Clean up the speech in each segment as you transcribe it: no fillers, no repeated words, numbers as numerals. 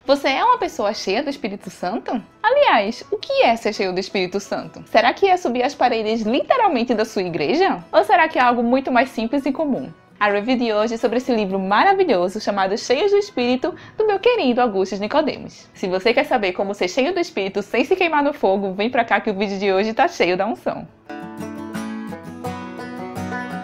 Você é uma pessoa cheia do Espírito Santo? Aliás, o que é ser cheio do Espírito Santo? Será que é subir as paredes literalmente da sua igreja? Ou será que é algo muito mais simples e comum? A review de hoje é sobre esse livro maravilhoso chamado Cheios do Espírito, do meu querido Augustus Nicodemos. Se você quer saber como ser cheio do Espírito sem se queimar no fogo, vem pra cá que o vídeo de hoje tá cheio da unção.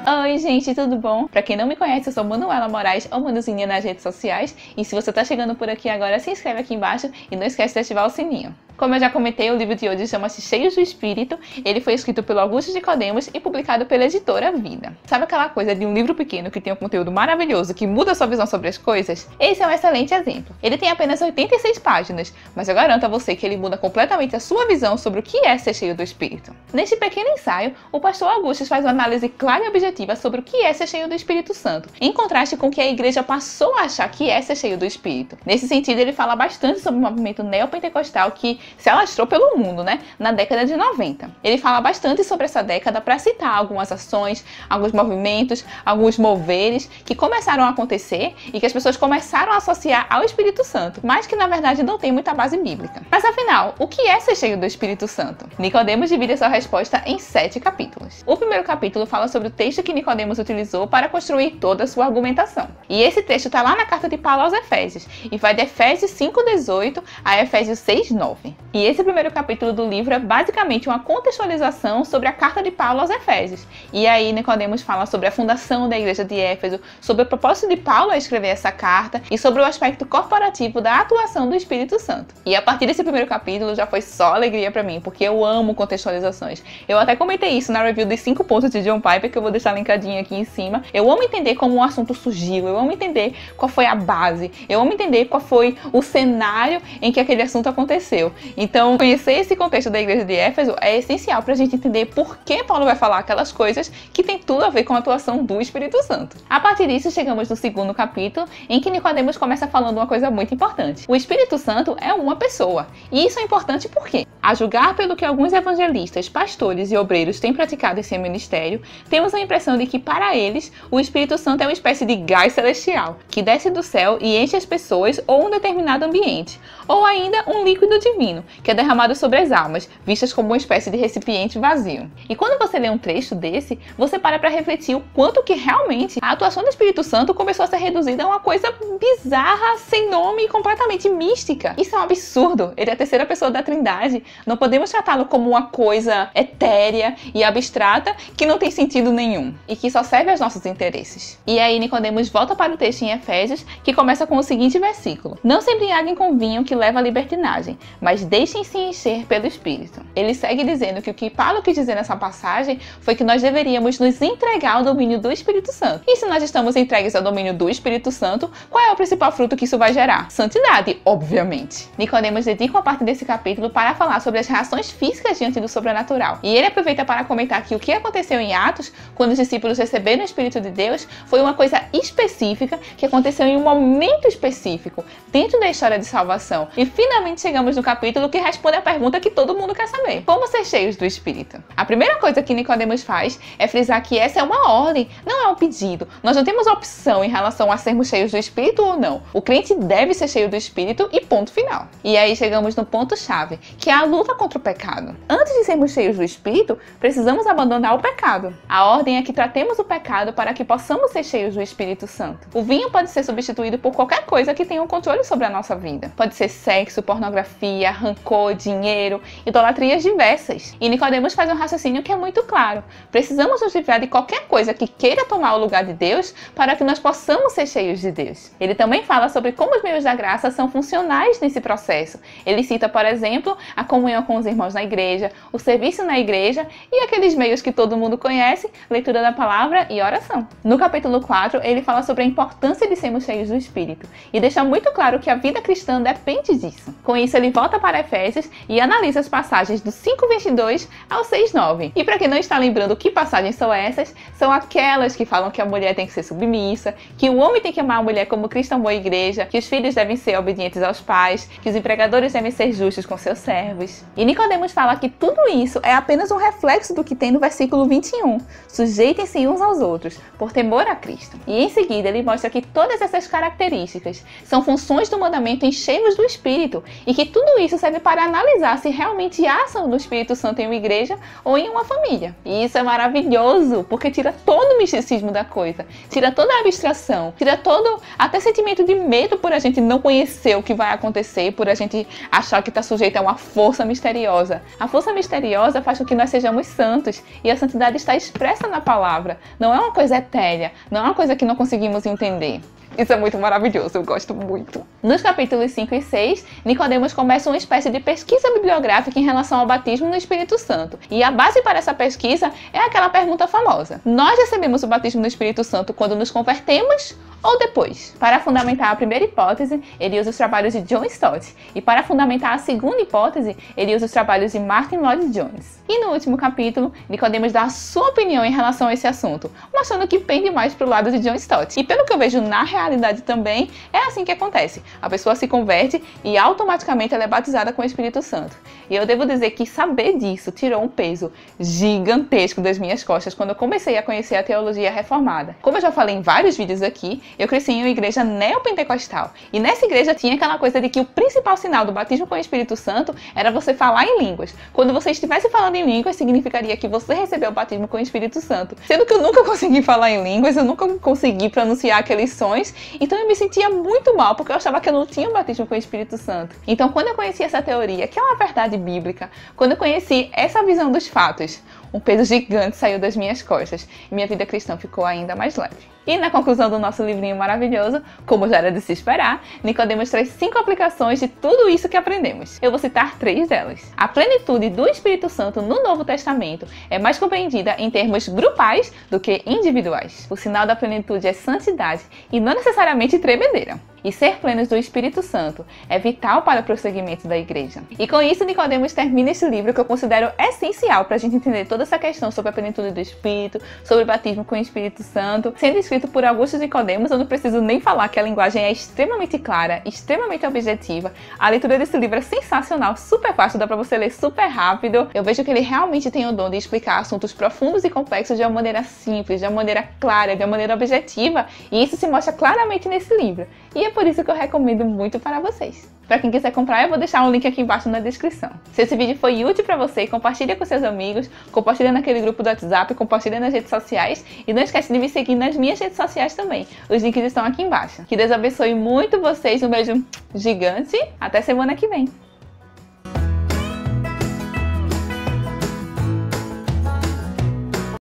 Oi gente, tudo bom? Pra quem não me conhece, eu sou Manuela Moraes, ou Manuzinha nas redes sociais. E se você tá chegando por aqui agora, se inscreve aqui embaixo e não esquece de ativar o sininho. Como eu já comentei, o livro de hoje chama-se Cheios do Espírito. Ele foi escrito pelo Augustus Nicodemos e publicado pela editora Vida. Sabe aquela coisa de um livro pequeno que tem um conteúdo maravilhoso que muda a sua visão sobre as coisas? Esse é um excelente exemplo. Ele tem apenas 86 páginas, mas eu garanto a você que ele muda completamente a sua visão sobre o que é ser cheio do Espírito. Neste pequeno ensaio, o pastor Augustus faz uma análise clara e objetiva sobre o que é ser cheio do Espírito Santo, em contraste com o que a igreja passou a achar que é ser cheio do Espírito. Nesse sentido, ele fala bastante sobre o movimento neopentecostal que se alastrou pelo mundo, na década de 90. Ele fala bastante sobre essa década para citar algumas ações, alguns movimentos, alguns moveres que começaram a acontecer e que as pessoas começaram a associar ao Espírito Santo, mas que na verdade não tem muita base bíblica. Mas afinal, o que é ser cheio do Espírito Santo? Nicodemos divide sua resposta em 7 capítulos. O primeiro capítulo fala sobre o texto que Nicodemos utilizou para construir toda a sua argumentação. E esse texto está lá na carta de Paulo aos Efésios e vai de Efésios 5:18 a Efésios 6:9. E esse primeiro capítulo do livro é basicamente uma contextualização sobre a carta de Paulo aos Efésios. E aí Nicodemos fala sobre a fundação da igreja de Éfeso, sobre o propósito de Paulo a escrever essa carta e sobre o aspecto corporativo da atuação do Espírito Santo. E a partir desse primeiro capítulo já foi só alegria pra mim, porque eu amo contextualizações. Eu até comentei isso na review dos 5 pontos de John Piper, que eu vou deixar linkadinho aqui em cima. Eu amo entender como um assunto surgiu, eu amo entender qual foi a base, eu amo entender qual foi o cenário em que aquele assunto aconteceu. Então, conhecer esse contexto da igreja de Éfeso é essencial para a gente entender por que Paulo vai falar aquelas coisas que tem tudo a ver com a atuação do Espírito Santo. A partir disso, chegamos no segundo capítulo, em que Nicodemos começa falando uma coisa muito importante. O Espírito Santo é uma pessoa. E isso é importante por quê? A julgar pelo que alguns evangelistas, pastores e obreiros têm praticado em seu ministério, temos a impressão de que, para eles, o Espírito Santo é uma espécie de gás celestial, que desce do céu e enche as pessoas ou um determinado ambiente, ou ainda um líquido divino, que é derramado sobre as almas, vistas como uma espécie de recipiente vazio. E quando você lê um trecho desse, você para refletir o quanto que realmente a atuação do Espírito Santo começou a ser reduzida a uma coisa bizarra, sem nome e completamente mística. Isso é um absurdo. Ele é a terceira pessoa da Trindade. Não podemos tratá-lo como uma coisa etérea e abstrata que não tem sentido nenhum e que só serve aos nossos interesses. E aí Nicodemos volta para o texto em Efésios, que começa com o seguinte versículo: Não se embriaguem com vinho que leva à libertinagem, mas deixem-se encher pelo Espírito. Ele segue dizendo que o que Paulo quis dizer nessa passagem foi que nós deveríamos nos entregar ao domínio do Espírito Santo. E se nós estamos entregues ao domínio do Espírito Santo, qual é o principal fruto que isso vai gerar? Santidade, obviamente. Nicodemos dedica uma parte desse capítulo para falar sobre as reações físicas diante do sobrenatural. E ele aproveita para comentar que o que aconteceu em Atos, quando os discípulos receberam o Espírito de Deus, foi uma coisa específica que aconteceu em um momento específico, dentro da história de salvação. E finalmente chegamos no capítulo que responde a pergunta que todo mundo quer saber: como ser cheios do Espírito? A primeira coisa que Nicodemos faz é frisar que essa é uma ordem, não é um pedido. Nós não temos opção em relação a sermos cheios do Espírito ou não. O crente deve ser cheio do Espírito e ponto final. E aí chegamos no ponto-chave, que é a luta contra o pecado. Antes de sermos cheios do Espírito, precisamos abandonar o pecado. A ordem é que tratemos o pecado para que possamos ser cheios do Espírito Santo. O vinho pode ser substituído por qualquer coisa que tenha um controle sobre a nossa vida. Pode ser sexo, pornografia, rancor, dinheiro, idolatrias diversas. E Nicodemos faz um raciocínio que é muito claro. Precisamos nos livrar de qualquer coisa que queira tomar o lugar de Deus para que nós possamos ser cheios de Deus. Ele também fala sobre como os meios da graça são funcionais nesse processo. Ele cita, por exemplo, a comunhão com os irmãos na igreja, o serviço na igreja e aqueles meios que todo mundo conhece, leitura da palavra e oração. No capítulo 4, ele fala sobre a importância de sermos cheios do Espírito e deixa muito claro que a vida cristã depende disso. Com isso, ele volta para Efésios e analisa as passagens do 5:22 ao 6:9. E para quem não está lembrando que passagens são essas, são aquelas que falam que a mulher tem que ser submissa, que o homem tem que amar a mulher como Cristo amou a igreja, que os filhos devem ser obedientes aos pais, que os empregadores devem ser justos com seus servos, Deus. E Nicodemos fala que tudo isso é apenas um reflexo do que tem no versículo 21. Sujeitem-se uns aos outros, por temor a Cristo. E em seguida ele mostra que todas essas características são funções do mandamento encheios do Espírito e que tudo isso serve para analisar se realmente há ação do Espírito Santo em uma igreja ou em uma família. E isso é maravilhoso, porque tira todo o misticismo da coisa, tira toda a abstração, tira todo até sentimento de medo por a gente não conhecer o que vai acontecer, por a gente achar que está sujeito a uma força misteriosa. A força misteriosa faz com que nós sejamos santos, e a santidade está expressa na palavra. Não é uma coisa etérea, não é uma coisa que não conseguimos entender. Isso é muito maravilhoso, eu gosto muito. Nos capítulos 5 e 6, Nicodemos começa uma espécie de pesquisa bibliográfica em relação ao batismo no Espírito Santo. E a base para essa pesquisa é aquela pergunta famosa: nós recebemos o batismo no Espírito Santo quando nos convertemos ou depois? Para fundamentar a primeira hipótese, ele usa os trabalhos de John Stott. E para fundamentar a segunda hipótese, ele usa os trabalhos de Martin Lloyd-Jones. E no último capítulo, Nicodemos dá a sua opinião em relação a esse assunto, mostrando que pende mais para o lado de John Stott. E pelo que eu vejo na realidade também, é assim que acontece. A pessoa se converte e automaticamente ela é batizada com o Espírito Santo. E eu devo dizer que saber disso tirou um peso gigantesco das minhas costas quando eu comecei a conhecer a teologia reformada. Como eu já falei em vários vídeos aqui, eu cresci em uma igreja neopentecostal. E nessa igreja tinha aquela coisa de que o principal sinal do batismo com o Espírito Santo era você falar em línguas. Quando você estivesse falando em línguas, significaria que você recebeu o batismo com o Espírito Santo. Sendo que eu nunca consegui falar em línguas, eu nunca consegui pronunciar aqueles sons, então eu me sentia muito mal, porque eu achava que eu não tinha o batismo com o Espírito Santo. Então quando eu conheci essa teoria, que é uma verdade bíblica, quando eu conheci essa visão dos fatos, um peso gigante saiu das minhas costas e minha vida cristã ficou ainda mais leve. E na conclusão do nosso livrinho maravilhoso, como já era de se esperar, Nicodemos traz 5 aplicações de tudo isso que aprendemos. Eu vou citar 3 delas. A plenitude do Espírito Santo no Novo Testamento é mais compreendida em termos grupais do que individuais. O sinal da plenitude é santidade e não necessariamente tremedeira. E ser plenos do Espírito Santo é vital para o prosseguimento da igreja. E com isso, Nicodemos termina esse livro que eu considero essencial para a gente entender toda essa questão sobre a plenitude do Espírito, sobre o batismo com o Espírito Santo. Sendo escrito por Augusto Nicodemos, eu não preciso nem falar que a linguagem é extremamente clara, extremamente objetiva. A leitura desse livro é sensacional, super fácil, dá para você ler super rápido. Eu vejo que ele realmente tem o dom de explicar assuntos profundos e complexos de uma maneira simples, de uma maneira clara, de uma maneira objetiva. E isso se mostra claramente nesse livro. E é por isso que eu recomendo muito para vocês. Para quem quiser comprar, eu vou deixar um link aqui embaixo na descrição. Se esse vídeo foi útil para você, compartilha com seus amigos, compartilha naquele grupo do WhatsApp, compartilha nas redes sociais e não esquece de me seguir nas minhas redes sociais também. Os links estão aqui embaixo. Que Deus abençoe muito vocês, um beijo gigante. Até semana que vem.